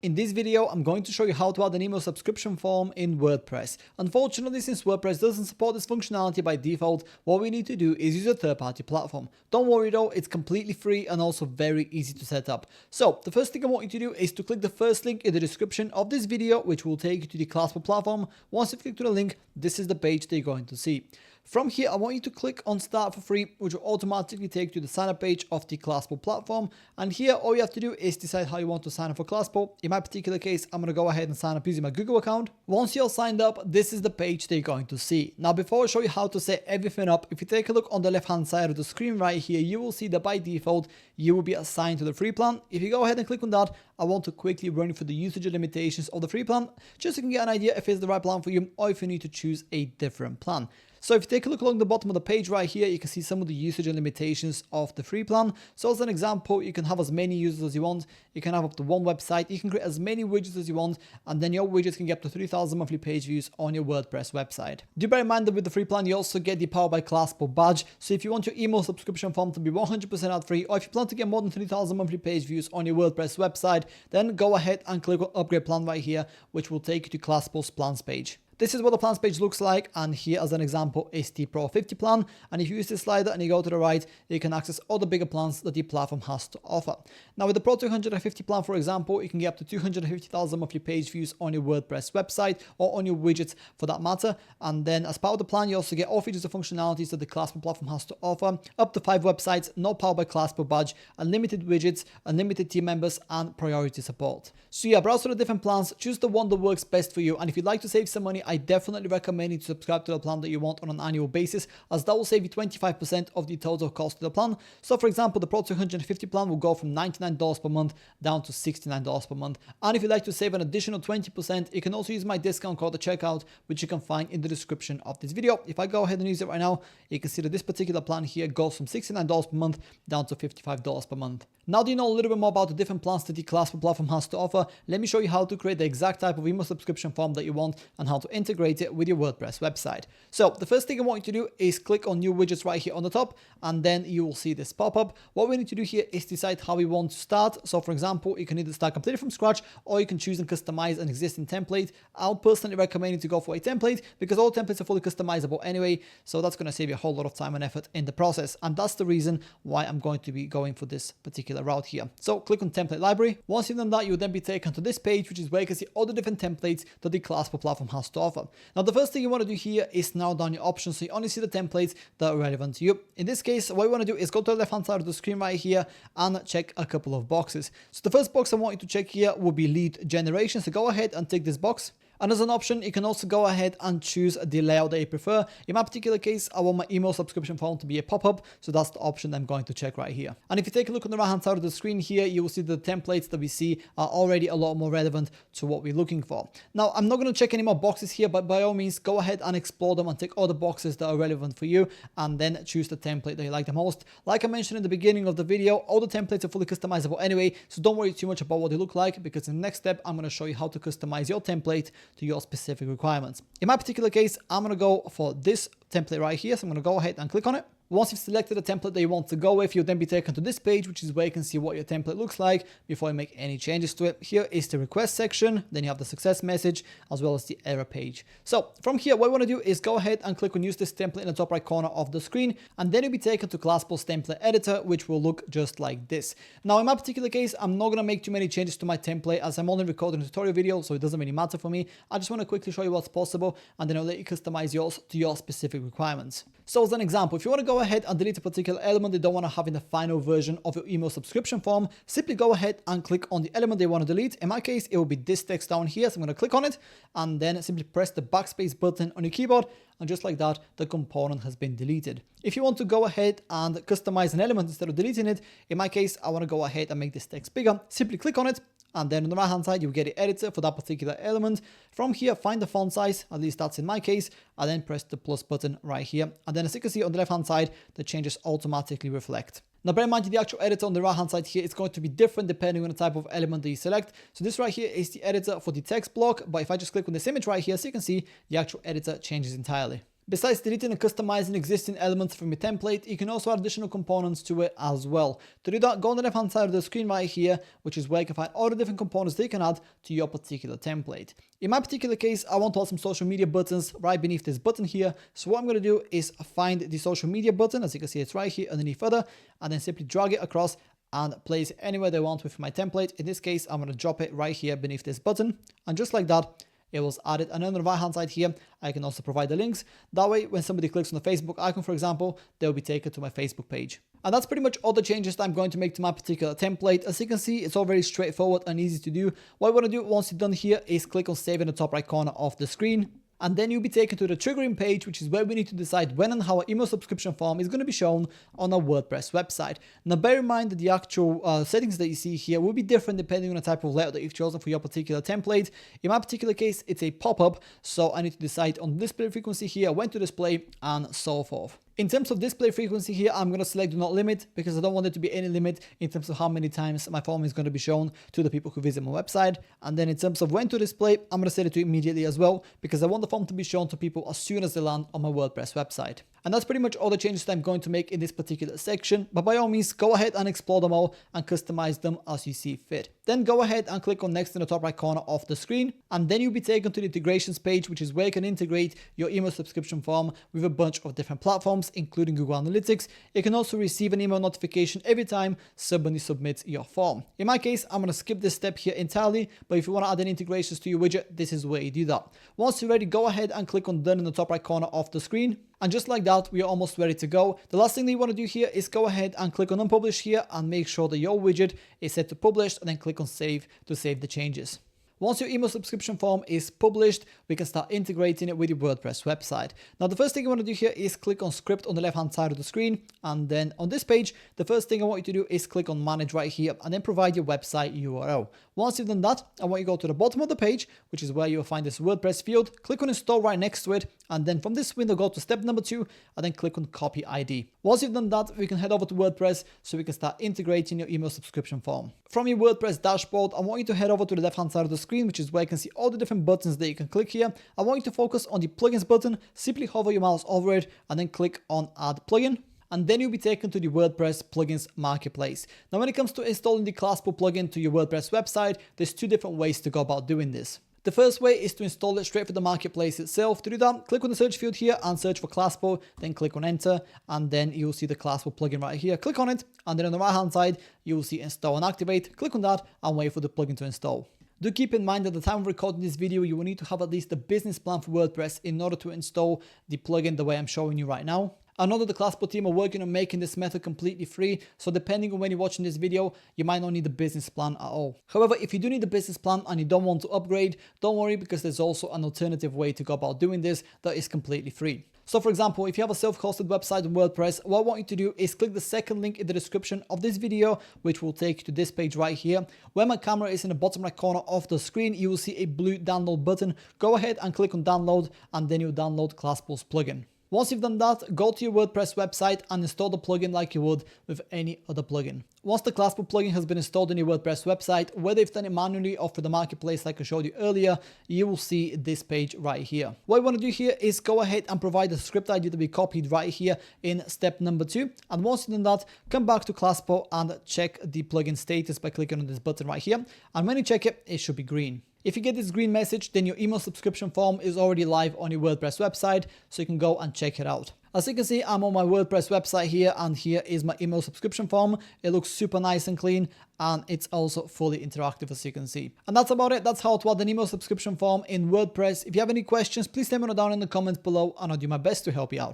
In this video, I'm going to show you how to add an email subscription form in WordPress. Unfortunately, since WordPress doesn't support this functionality by default, what we need to do is use a third-party platform. Don't worry though, it's completely free and also very easy to set up. So the first thing I want you to do is to click the first link in the description of this video, which will take you to the Classable platform. Once you click to the link, this is the page that you're going to see. From here, I want you to click on Start for Free, which will automatically take you to the sign up page of the Classable platform. And here, all you have to do is decide how you want to sign up for Classable. In my particular case, I'm going to go ahead and sign up using my Google account. Once you're signed up, this is the page that you're going to see. Now, before I show you how to set everything up, if you take a look on the left-hand side of the screen right here, you will see that by default, you will be assigned to the free plan. If you go ahead and click on that, I want to quickly run through the usage limitations of the free plan, just so you can get an idea if it's the right plan for you or if you need to choose a different plan. So if you take a look along the bottom of the page right here, you can see some of the usage and limitations of the free plan. So as an example, you can have as many users as you want. You can have up to one website. You can create as many widgets as you want. And then your widgets can get up to 3,000 monthly page views on your WordPress website. Do bear in mind that with the free plan, you also get the Powered by Classable badge. So if you want your email subscription form to be 100% ad free, or if you plan to get more than 3,000 monthly page views on your WordPress website, then go ahead and click on Upgrade Plan right here, which will take you to Classable's plans page. This is what the plans page looks like, and here as an example is the Pro 50 plan. And if you use this slider and you go to the right, you can access all the bigger plans that the platform has to offer. Now with the Pro 250 plan, for example, you can get up to 250,000 monthly page views on your WordPress website or on your widgets for that matter. And then as part of the plan, you also get all features and functionalities that the Classable platform has to offer, up to 5 websites, no Powered by Classable badge, unlimited widgets, unlimited team members, and priority support. So yeah, browse through the different plans, choose the one that works best for you. And if you'd like to save some money, I definitely recommend you to subscribe to the plan that you want on an annual basis, as that will save you 25% of the total cost of the plan. So for example, the Pro 250 plan will go from $99 per month down to $69 per month. And if you'd like to save an additional 20%, you can also use my discount code at checkout, which you can find in the description of this video. If I go ahead and use it right now, you can see that this particular plan here goes from $69 per month down to $55 per month. Now that you know a little bit more about the different plans that the Classable platform has to offer, let me show you how to create the exact type of email subscription form that you want and how to integrate it with your WordPress website. So the first thing I want you to do is click on new widgets right here on the top, and then you will see this pop up. What we need to do here is decide how we want to start. So for example, you can either start completely from scratch, or you can choose and customize an existing template. I'll personally recommend you to go for a template because all templates are fully customizable anyway. So that's going to save you a whole lot of time and effort in the process. And that's the reason why I'm going to be going for this particular route here. So click on template library. Once you've done that, you'll then be taken to this page, which is where you can see all the different templates that the Classable platform has to offer. Now, the first thing you want to do here is narrow down your options so you only see the templates that are relevant to you. In this case, what you want to do is go to the left-hand side of the screen right here and check a couple of boxes. So the first box I want you to check here will be lead generation. So go ahead and tick this box. And as an option, you can also go ahead and choose the layout that you prefer. In my particular case, I want my email subscription form to be a pop-up. So that's the option I'm going to check right here. And if you take a look on the right-hand side of the screen here, you will see the templates that we see are already a lot more relevant to what we're looking for. Now, I'm not going to check any more boxes here, but by all means, go ahead and explore them and tick all the boxes that are relevant for you, and then choose the template that you like the most. Like I mentioned in the beginning of the video, all the templates are fully customizable anyway, so don't worry too much about what they look like, because in the next step, I'm going to show you how to customize your template to your specific requirements. In my particular case, I'm going to go for this template right here. So I'm going to go ahead and click on it. Once you've selected the template that you want to go with, you'll then be taken to this page, which is where you can see what your template looks like before you make any changes to it. Here is the request section, then you have the success message, as well as the error page. So from here, what we want to do is go ahead and click on use this template in the top right corner of the screen, and then you'll be taken to Classable's template editor, which will look just like this. Now, in my particular case, I'm not going to make too many changes to my template as I'm only recording a tutorial video, so it doesn't really matter for me. I just want to quickly show you what's possible, and then I'll let you customize yours to your specific requirements. So as an example, if you want to go ahead and delete a particular element they don't want to have in the final version of your email subscription form, simply go ahead and click on the element they want to delete. In my case, it will be this text down here. So I'm going to click on it and then simply press the backspace button on your keyboard. And just like that, the component has been deleted. If you want to go ahead and customize an element instead of deleting it, in my case, I want to go ahead and make this text bigger. Simply click on it. And then on the right hand side, you'll get the editor for that particular element. From here, find the font size, at least that's in my case, and then press the plus button right here. And then as you can see on the left hand side, the changes automatically reflect. Now bear in mind, the actual editor on the right hand side here is going to be different depending on the type of element that you select. So this right here is the editor for the text block, but if I just click on this image right here, so you can see the actual editor changes entirely. Besides deleting and customizing existing elements from your template, you can also add additional components to it as well. To do that, go on the left hand side of the screen right here, which is where you can find all the different components that you can add to your particular template. In my particular case, I want to add some social media buttons right beneath this button here. So what I'm going to do is find the social media button. As you can see, it's right here underneath further, and then simply drag it across and place it anywhere they want with my template. In this case, I'm going to drop it right here beneath this button. And just like that, it was added. And on the right hand side here, I can also provide the links. That way, when somebody clicks on the Facebook icon, for example, they'll be taken to my Facebook page. And that's pretty much all the changes that I'm going to make to my particular template. As you can see, it's all very straightforward and easy to do. What I want to do once you're done here is click on save in the top right corner of the screen. And then you'll be taken to the triggering page, which is where we need to decide when and how our email subscription form is going to be shown on our WordPress website. Now, bear in mind that the actual settings that you see here will be different depending on the type of layout that you've chosen for your particular template. In my particular case, it's a pop-up, so I need to decide on display frequency here, when to display, and so forth. In terms of display frequency here, I'm going to select do not limit because I don't want there to be any limit in terms of how many times my form is going to be shown to the people who visit my website. And then in terms of when to display, I'm going to set it to immediately as well because I want the form to be shown to people as soon as they land on my WordPress website. And that's pretty much all the changes that I'm going to make in this particular section. But by all means, go ahead and explore them all and customize them as you see fit. Then go ahead and click on next in the top right corner of the screen. And then you'll be taken to the integrations page, which is where you can integrate your email subscription form with a bunch of different platforms, including Google Analytics. You can also receive an email notification every time somebody submits your form. In my case, I'm going to skip this step here entirely, but if you want to add any integrations to your widget, this is where you do that. Once you're ready, go ahead and click on done in the top right corner of the screen. And just like that, we are almost ready to go. The last thing that you want to do here is go ahead and click on unpublish here and make sure that your widget is set to published, and then click on save to save the changes. Once your email subscription form is published, we can start integrating it with your WordPress website. Now, the first thing you want to do here is click on script on the left-hand side of the screen. And then on this page, the first thing I want you to do is click on manage right here and then provide your website URL. Once you've done that, I want you to go to the bottom of the page, which is where you'll find this WordPress field. Click on install right next to it. And then from this window, go to step number 2 and then click on copy ID. Once you've done that, we can head over to WordPress so we can start integrating your email subscription form. From your WordPress dashboard, I want you to head over to the left-hand side of the screen, which is where you can see all the different buttons that you can click here. I want you to focus on the plugins button. Simply hover your mouse over it and then click on add plugin. And then you'll be taken to the WordPress plugins marketplace. Now, when it comes to installing the Classable plugin to your WordPress website, there's 2 different ways to go about doing this. The first way is to install it straight from the marketplace itself. To do that, click on the search field here and search for Classable, then click on enter, and then you'll see the Classable plugin right here. Click on it, and then on the right hand side, you will see install and activate. Click on that and wait for the plugin to install. Do keep in mind that at the time of recording this video, you will need to have at least a business plan for WordPress in order to install the plugin the way I'm showing you right now. I know that the Classable team are working on making this method completely free, so depending on when you're watching this video, you might not need a business plan at all. However, if you do need a business plan and you don't want to upgrade, don't worry because there's also an alternative way to go about doing this that is completely free. So for example, if you have a self-hosted website on WordPress, what I want you to do is click the second link in the description of this video, which will take you to this page right here. Where my camera is in the bottom right corner of the screen, you will see a blue download button. Go ahead and click on download, and then you'll download Classable's plugin. Once you've done that, go to your WordPress website and install the plugin like you would with any other plugin. Once the Classable plugin has been installed on your WordPress website, whether you've done it manually or for the marketplace like I showed you earlier, you will see this page right here. What you want to do here is go ahead and provide the script ID that we copied right here in step number 2. And once you've done that, come back to Classable and check the plugin status by clicking on this button right here. And when you check it, it should be green. If you get this green message, then your email subscription form is already live on your WordPress website, so you can go and check it out. As you can see, I'm on my WordPress website here, and here is my email subscription form. It looks super nice and clean, and it's also fully interactive, as you can see. And that's about it. That's how to add an email subscription form in WordPress. If you have any questions, please let me know down in the comments below, and I'll do my best to help you out.